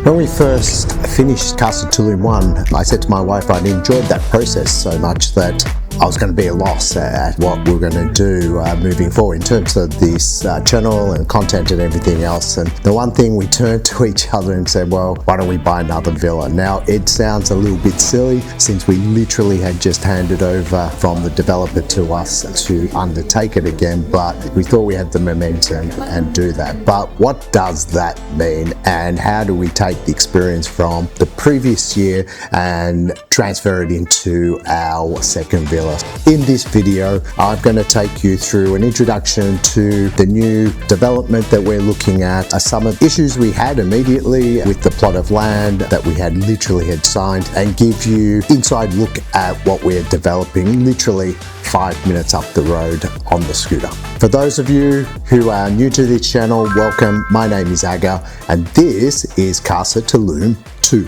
When we first finished Casa Tulum I, I said to my wife I'd enjoyed that process so much that I was going to be a loss at what we're going to do moving forward in terms of this channel and content and everything else. And the one thing we turned to each other and said, well, why don't we buy another villa? Now, it sounds a little bit silly since we literally had just handed over from the developer to us to undertake it again, but we thought we had the momentum and do that. But what does that mean, and how do we take the experience from the previous year and transfer it into our second villa? In this video, I'm going to take you through an introduction to the new development that we're looking at, some of the issues we had immediately with the plot of land that we had signed, and give you inside look at what we're developing literally 5 minutes up the road on the scooter. For those of you who are new to this channel, welcome. My name is Aga and this is Casa Tulum II.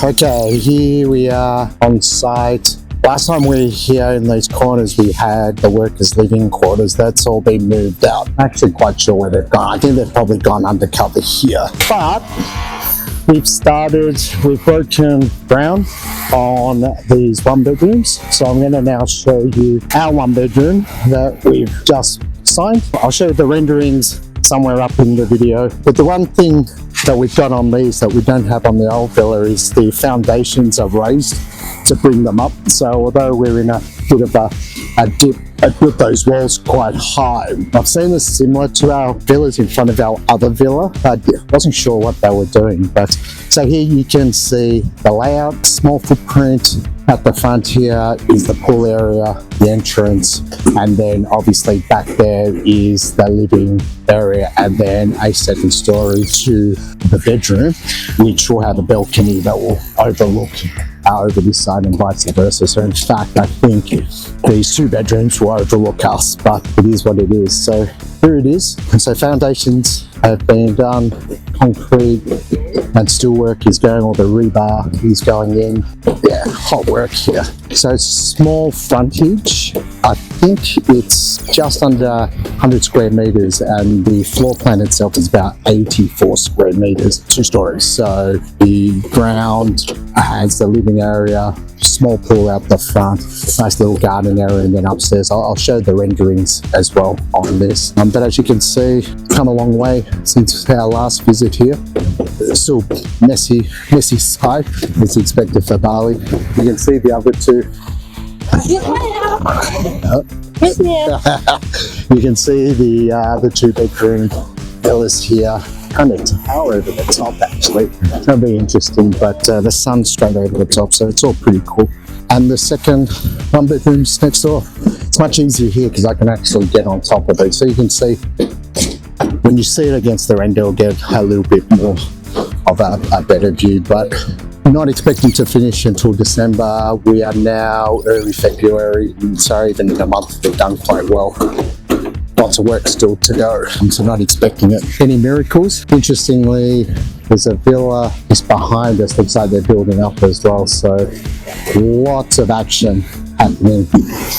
Okay, here we are on site. Last time we were here in these corners, we had the workers' living quarters. That's all been moved out. I'm actually quite sure where they've gone. I think they've probably gone undercover here. But we've broken ground on these one bedrooms. So I'm going to now show you our one bedroom that we've just signed. I'll show you the renderings somewhere up in the video. But the one thing that we've got on these that we don't have on the old villa is the foundations are raised to bring them up. So although we're in a bit of a dip, I put those walls quite high. I've seen this similar to our villas in front of our other villa. I wasn't sure what they were doing, but so here you can see the layout, small footprint. At the front here is the pool area, the entrance, and then obviously back there is the living area, and then a second story to the bedroom, which will have a balcony that will overlook over this side and vice versa. So in fact, I think these two bedrooms will overlook us, but it is what it is. So here it is. And so foundations have been done, concrete and steel work is going, or the rebar is going in. Yeah, hot work here. So it's small frontage. I think it's just under 100 square meters and the floor plan itself is about 84 square meters, 2 stories. So the ground has the living area, small pool out the front, nice little garden area, and then upstairs I'll show the renderings as well on this. But as you can see, come a long way since our last visit here. It's still messy site as expected for Bali. You can see the other two. You can see the 2 bedroom villas here. Kind of tower over the top actually. It's going to be interesting, but the sun's straight over the top, so it's all pretty cool. And the second 1 bedroom's next door. It's much easier here because I can actually get on top of it. So you can see when you see it against the render, you'll get a little bit more of a better view, but not expecting to finish until December. We are now early February, so even in a month we've done quite well. Lots of work still to go, so not expecting it. Any miracles? Interestingly, there's a villa just behind us. Looks like they're building up as well, so lots of action happening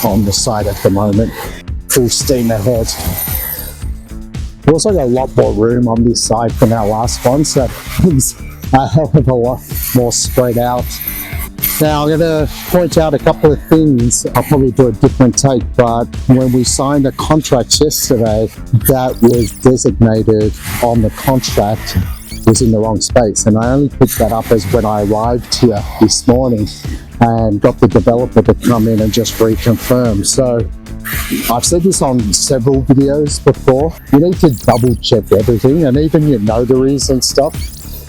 on the site at the moment. Full steam ahead. We've also got a lot more room on this side than our last one, so it's a hell of a lot more spread out. Now I'm going to point out a couple of things. I'll probably do a different take, but when we signed a contract yesterday, that was designated on the contract was in the wrong space, and I only picked that up as when I arrived here this morning and got the developer to come in and just reconfirm. So I've said this on several videos before, you need to double check everything, and even your notaries and stuff.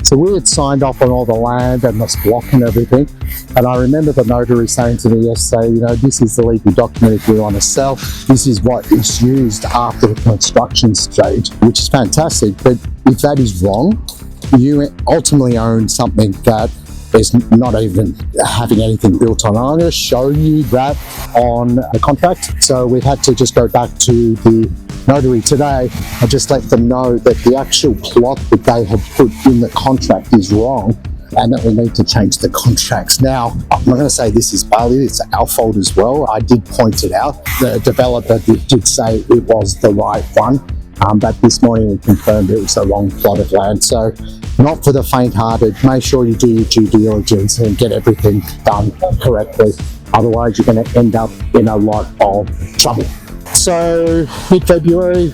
So we had signed off on all the land and this block and everything, and I remember the notary saying to me yesterday, you know, this is the legal document if we want to sell, this is what is used after the construction stage, which is fantastic. But if that is wrong, you ultimately own something that is not even having anything built on. I'm going to show you that on the contract. So we had to just go back to the notary today and just let them know that the actual plot that they had put in the contract is wrong, and that we need to change the contracts. Now, I'm not going to say this is Bali, it's our fault as well. I did point it out. The developer did say it was the right one, but this morning we confirmed it was the wrong plot of land. So, not for the faint-hearted. Make sure you do your due diligence and get everything done correctly. Otherwise, you're going to end up in a lot of trouble. So, mid-February,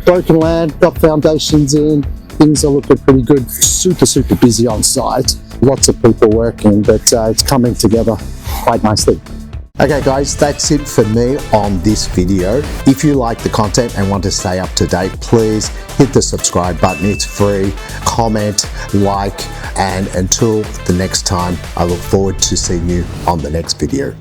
broken land, got foundations in. Things are looking pretty good. Super busy on site. Lots of people working, but it's coming together quite nicely. Okay guys, that's it for me on this video. If you like the content and want to stay up to date, please hit the subscribe button. It's free. Comment, like, and until the next time, I look forward to seeing you on the next video.